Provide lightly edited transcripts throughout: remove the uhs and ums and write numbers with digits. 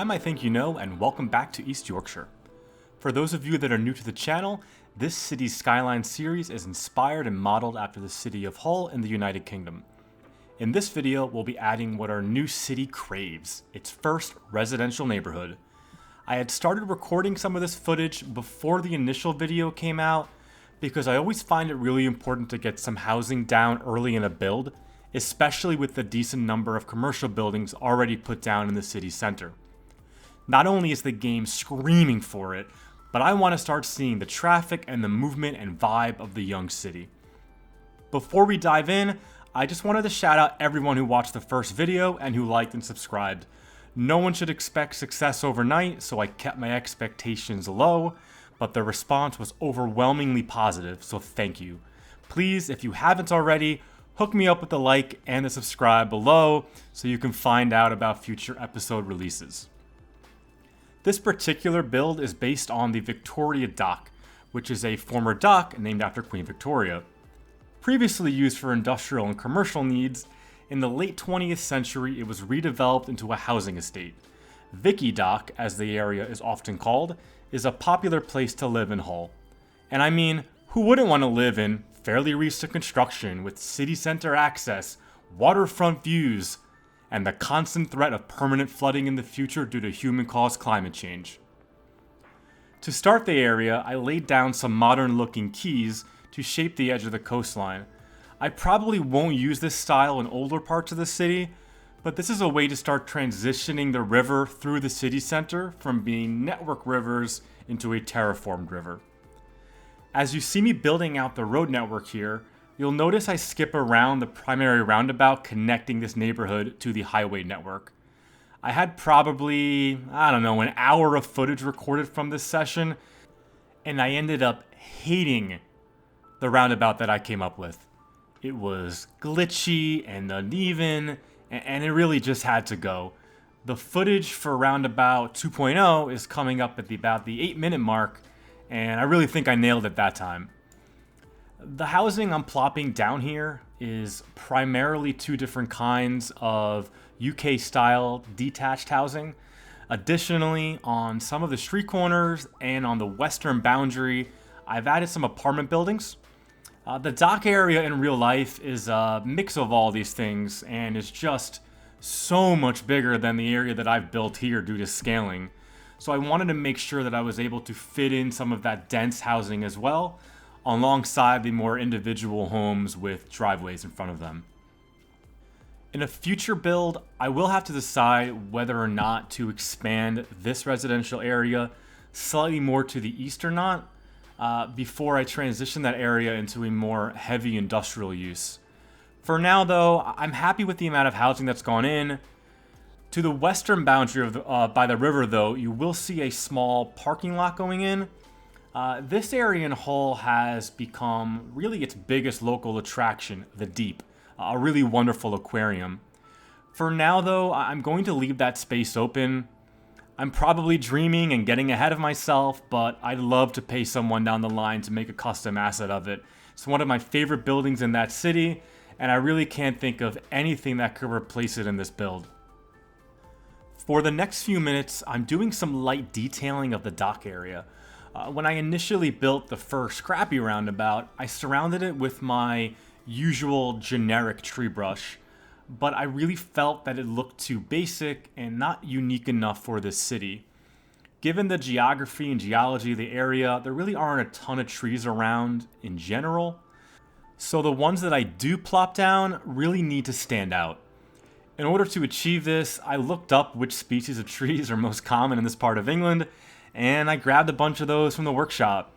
time I think you know, and welcome back to East Yorkshire. For those of you that are new to the channel, this Cities Skylines series is inspired and modeled after the city of Hull in the United Kingdom. In this video, we'll be adding what our new city craves, its first residential neighborhood. I had started recording some of this footage before the initial video came out because I always find it really important to get some housing down early in a build, especially with the decent number of commercial buildings already put down in the city center. Not only is the game screaming for it, but I want to start seeing the traffic and the movement and vibe of the young city. Before we dive in, I just wanted to shout out everyone who watched the first video and who liked and subscribed. No one should expect success overnight, so I kept my expectations low, but the response was overwhelmingly positive, so thank you. Please, if you haven't already, hook me up with the like and the subscribe below so you can find out about future episode releases. This particular build is based on the Victoria Dock, which is a former dock named after Queen Victoria. Previously used for industrial and commercial needs, in the late 20th century it was redeveloped into a housing estate. Vicky Dock, as the area is often called, is a popular place to live in Hull. And I mean, who wouldn't want to live in fairly recent construction with city center access, waterfront views, and the constant threat of permanent flooding in the future due to human-caused climate change? To start the area, I laid down some modern-looking quays to shape the edge of the coastline. I probably won't use this style in older parts of the city, but this is a way to start transitioning the river through the city center from being network rivers into a terraformed river. As you see me building out the road network here, you'll notice I skip around the primary roundabout connecting this neighborhood to the highway network. I had probably, an hour of footage recorded from this session, and I ended up hating the roundabout that I came up with. It was glitchy and uneven, and it really just had to go. The footage for Roundabout 2.0 is coming up at about the 8-minute mark, and I really think I nailed it that time. The housing I'm plopping down here is primarily two different kinds of UK-style detached housing. Additionally, on some of the street corners and on the western boundary, I've added some apartment buildings. The dock area in real life is a mix of all these things and is just so much bigger than the area that I've built here due to scaling. So I wanted to make sure that I was able to fit in some of that dense housing as well, alongside the more individual homes with driveways in front of them. In a future build, I will have to decide whether or not to expand this residential area slightly more to the east or not, before I transition that area into a more heavy industrial use. For now though, I'm happy with the amount of housing that's gone in. To the western boundary of by the river though, you will see a small parking lot going in. This area in Hull has become really its biggest local attraction, the Deep, a really wonderful aquarium. For now though, I'm going to leave that space open. I'm probably dreaming and getting ahead of myself, but I'd love to pay someone down the line to make a custom asset of it. It's one of my favorite buildings in that city, and I really can't think of anything that could replace it in this build. For the next few minutes, I'm doing some light detailing of the dock area. When I initially built the first scrappy roundabout, I surrounded it with my usual generic tree brush, but I really felt that it looked too basic and not unique enough for this city. Given the geography and geology of the area, there really aren't a ton of trees around in general, so the ones that I do plop down really need to stand out. In order to achieve this, I looked up which species of trees are most common in this part of England, and I grabbed a bunch of those from the workshop.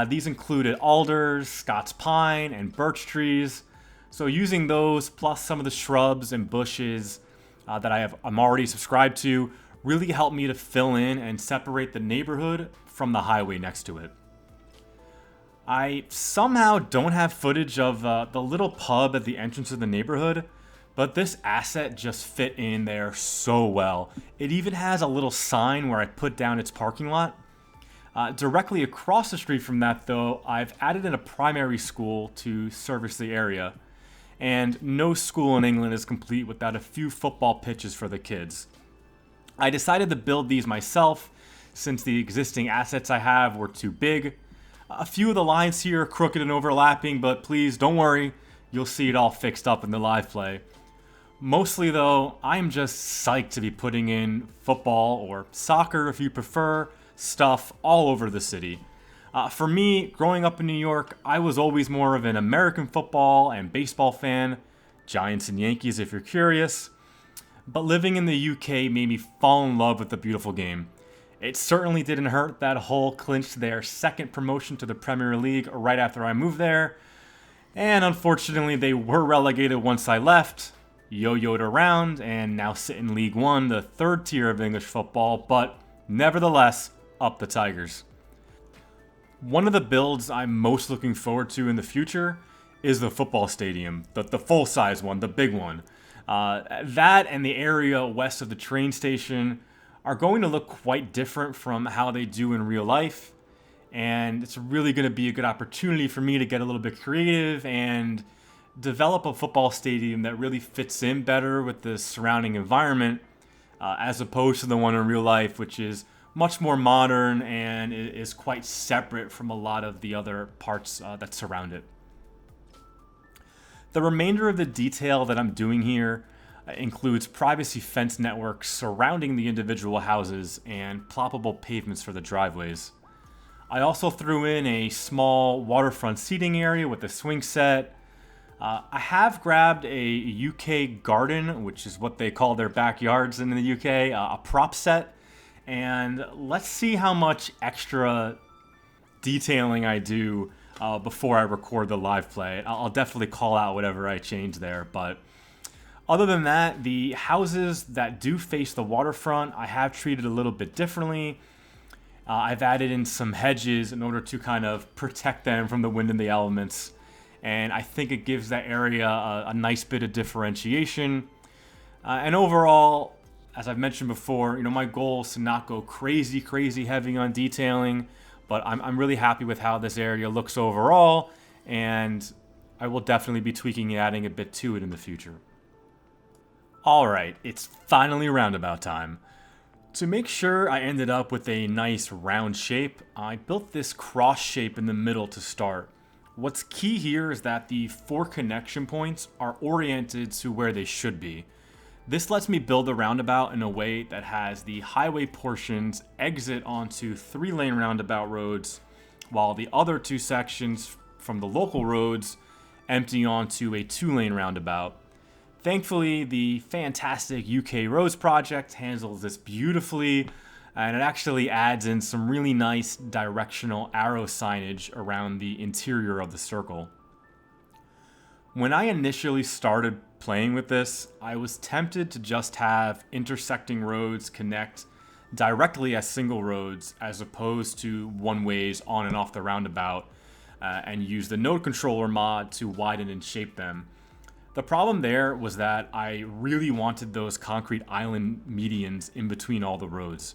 These included alders, Scots pine, and birch trees. So using those, plus some of the shrubs and bushes that I'm already subscribed to, really helped me to fill in and separate the neighborhood from the highway next to it. I somehow don't have footage of the little pub at the entrance of the neighborhood, but this asset just fit in there so well. It even has a little sign where I put down its parking lot. Directly across the street from that though, I've added in a primary school to service the area. And no school in England is complete without a few football pitches for the kids. I decided to build these myself since the existing assets I have were too big. A few of the lines here are crooked and overlapping, but please don't worry, you'll see it all fixed up in the live play. Mostly though, I'm just psyched to be putting in football, or soccer if you prefer, stuff all over the city. For me, growing up in New York, I was always more of an American football and baseball fan, Giants and Yankees if you're curious, but living in the UK made me fall in love with the beautiful game. It certainly didn't hurt that Hull clinched their second promotion to the Premier League right after I moved there, and unfortunately they were relegated once I left, yo-yoed around, and now sit in League One, the third tier of English football, but nevertheless, up the Tigers. One of the builds I'm most looking forward to in the future is the football stadium, the full-size one, the big one. That and the area west of the train station are going to look quite different from how they do in real life, and it's really going to be a good opportunity for me to get a little bit creative and develop a football stadium that really fits in better with the surrounding environment, as opposed to the one in real life, which is much more modern and is quite separate from a lot of the other parts that surround it. The remainder of the detail that I'm doing here includes privacy fence networks surrounding the individual houses and ploppable pavements for the driveways. I also threw in a small waterfront seating area with a swing set. I have grabbed a UK garden, which is what they call their backyards in the UK, a prop set, and let's see how much extra detailing I do before I record the live play. I'll definitely call out whatever I change there, but other than that, the houses that do face the waterfront, I have treated a little bit differently. I've added in some hedges in order to kind of protect them from the wind and the elements, and I think it gives that area a nice bit of differentiation. And overall, as I've mentioned before, my goal is to not go crazy heavy on detailing, but I'm really happy with how this area looks overall, and I will definitely be tweaking and adding a bit to it in the future. Alright, it's finally roundabout time. To make sure I ended up with a nice round shape, I built this cross shape in the middle to start. What's key here is that the 4 connection points are oriented to where they should be. This lets me build a roundabout in a way that has the highway portions exit onto 3-lane roundabout roads, while the other 2 sections from the local roads empty onto a 2-lane roundabout. Thankfully, the fantastic UK Roads project handles this beautifully, and it actually adds in some really nice directional arrow signage around the interior of the circle. When I initially started playing with this, I was tempted to just have intersecting roads connect directly as single roads as opposed to one-ways on and off the roundabout, and use the node controller mod to widen and shape them. The problem there was that I really wanted those concrete island medians in between all the roads.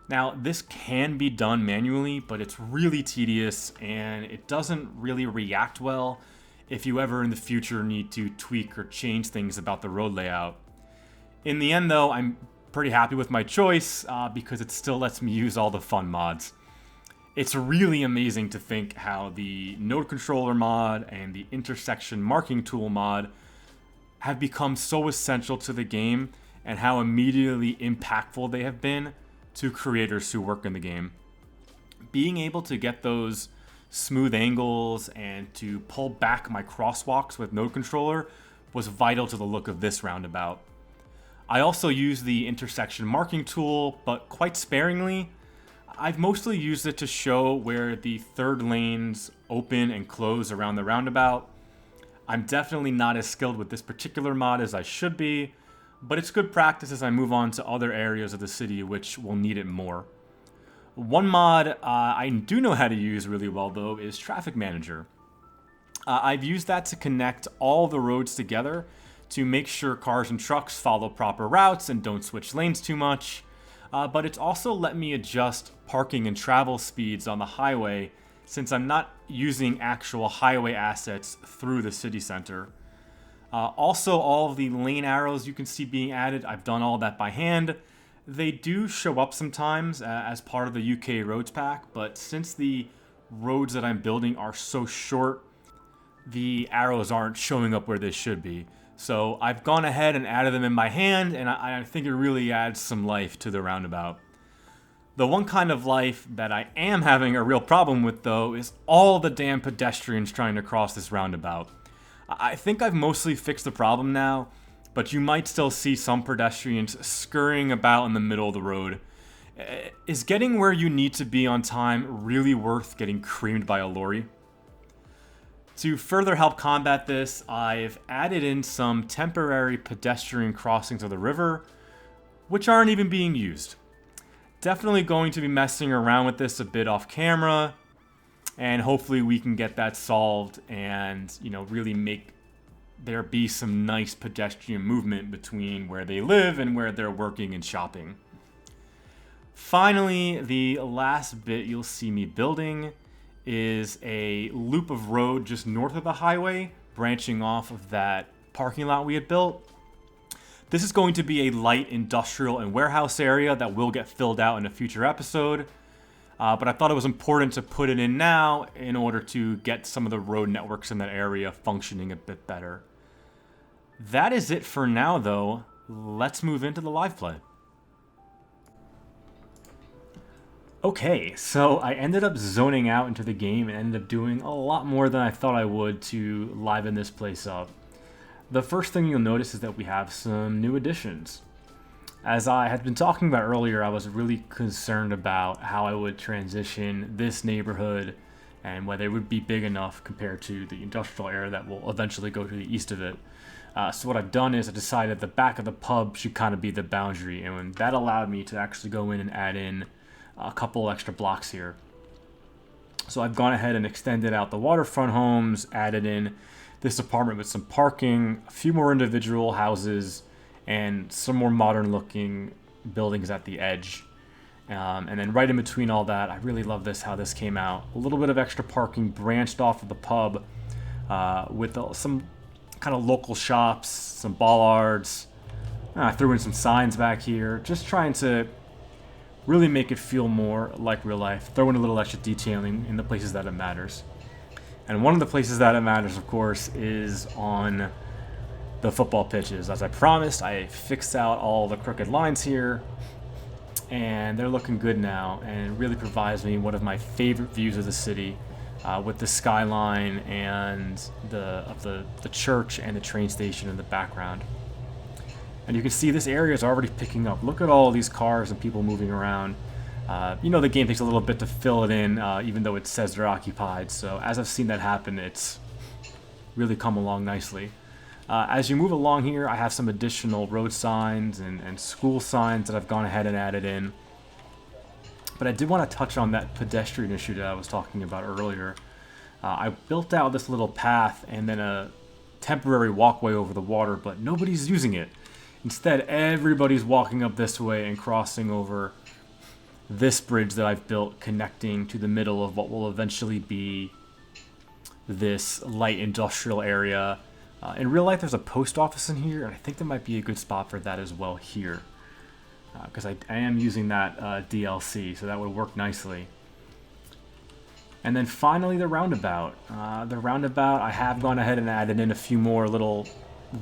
Now, this can be done manually, but it's really tedious and it doesn't really react well if you ever in the future need to tweak or change things about the road layout. In the end though, I'm pretty happy with my choice because it still lets me use all the fun mods. It's really amazing to think how the node controller mod and the intersection marking tool mod have become so essential to the game and how immediately impactful they have been to creators who work in the game. Being able to get those smooth angles and to pull back my crosswalks with node controller was vital to the look of this roundabout. I also use the intersection marking tool, but quite sparingly. I've mostly used it to show where the third lanes open and close around the roundabout. I'm definitely not as skilled with this particular mod as I should be, but it's good practice as I move on to other areas of the city which will need it more. One mod I do know how to use really well though is Traffic Manager. I've used that to connect all the roads together to make sure cars and trucks follow proper routes and don't switch lanes too much, but it's also let me adjust parking and travel speeds on the highway since I'm not using actual highway assets through the city center. Also, all of the lane arrows you can see being added, I've done all that by hand. They do show up sometimes as part of the UK roads pack, but since the roads that I'm building are so short, the arrows aren't showing up where they should be. So I've gone ahead and added them in by hand, and I think it really adds some life to the roundabout. The one kind of life that I am having a real problem with, though, is all the damn pedestrians trying to cross this roundabout. I think I've mostly fixed the problem now, but you might still see some pedestrians scurrying about in the middle of the road. Is getting where you need to be on time really worth getting creamed by a lorry? To further help combat this, I've added in some temporary pedestrian crossings of the river, which aren't even being used. Definitely going to be messing around with this a bit off camera, and hopefully we can get that solved and, really make there be some nice pedestrian movement between where they live and where they're working and shopping. Finally, the last bit you'll see me building is a loop of road just north of the highway, branching off of that parking lot we had built. This is going to be a light industrial and warehouse area that will get filled out in a future episode. But I thought it was important to put it in now in order to get some of the road networks in that area functioning a bit better. That is it for now, though. Let's move into the live play. Okay, so I ended up zoning out into the game and ended up doing a lot more than I thought I would to liven this place up. The first thing you'll notice is that we have some new additions. As I had been talking about earlier, I was really concerned about how I would transition this neighborhood and whether it would be big enough compared to the industrial area that will eventually go to the east of it. So what I've done is I decided the back of the pub should kind of be the boundary, and that allowed me to actually go in and add in a couple extra blocks here. So I've gone ahead and extended out the waterfront homes, added in this apartment with some parking, a few more individual houses, and some more modern looking buildings at the edge. And then right in between all that, I really love how this came out. A little bit of extra parking branched off of the pub with some kind of local shops, some bollards. I threw in some signs back here, just trying to really make it feel more like real life. Throw in a little extra detailing in the places that it matters. And one of the places that it matters, of course, is on the football pitches. As I promised, I fixed out all the crooked lines here, and they're looking good now, and it really provides me one of my favorite views of the city, with the skyline and the church and the train station in the background. And you can see this area is already picking up. Look at all these cars and people moving around. The game takes a little bit to fill it in, even though it says they're occupied. So as I've seen that happen, it's really come along nicely. As you move along here, I have some additional road signs and school signs that I've gone ahead and added in. But I did want to touch on that pedestrian issue that I was talking about earlier. I built out this little path and then a temporary walkway over the water, but nobody's using it. Instead, everybody's walking up this way and crossing over this bridge that I've built, connecting to the middle of what will eventually be this light industrial area. In real life, there's a post office in here, and I think there might be a good spot for that as well here, because I am using that DLC, so that would work nicely. And then finally, the roundabout. I have gone ahead and added in a few more little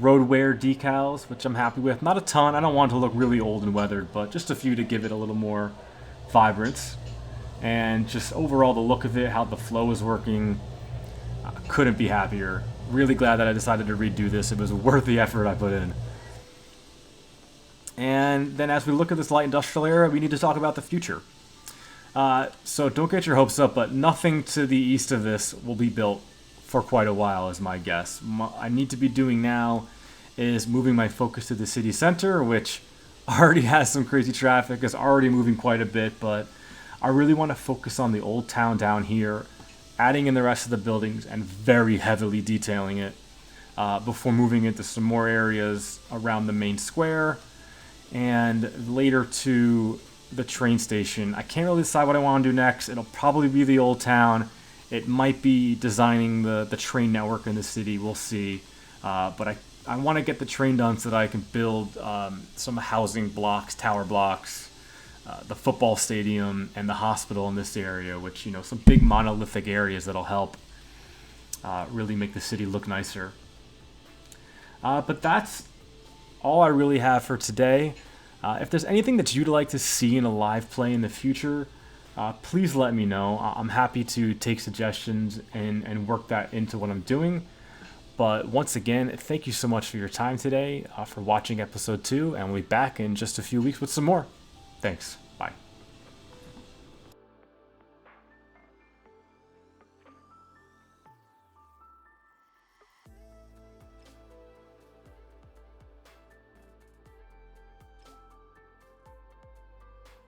road wear decals, which I'm happy with. Not a ton. I don't want it to look really old and weathered, but just a few to give it a little more vibrance. And just overall, the look of it, how the flow is working, couldn't be happier. Really glad that I decided to redo this. It was worth the effort I put in. And then as we look at this light industrial area, we need to talk about the future. So don't get your hopes up, but nothing to the east of this will be built for quite a while, is my guess. What I need to be doing now is moving my focus to the city center, which already has some crazy traffic, is already moving quite a bit, but I really want to focus on the old town down here, adding in the rest of the buildings and very heavily detailing it before moving into some more areas around the main square and later to the train station. I can't really decide what I want to do next. It'll probably be the old town. It might be designing the train network in the city. We'll see. But I want to get the train done so that I can build some housing blocks, tower blocks, the football stadium, and the hospital in this area, which, you know, some big monolithic areas that'll help really make the city look nicer. But that's all I really have for today. If there's anything that you'd like to see in a live play in the future, please let me know. I'm happy to take suggestions and work that into what I'm doing. But once again, thank you so much for your time today, for watching episode 2, and we'll be back in just a few weeks with some more. Thanks.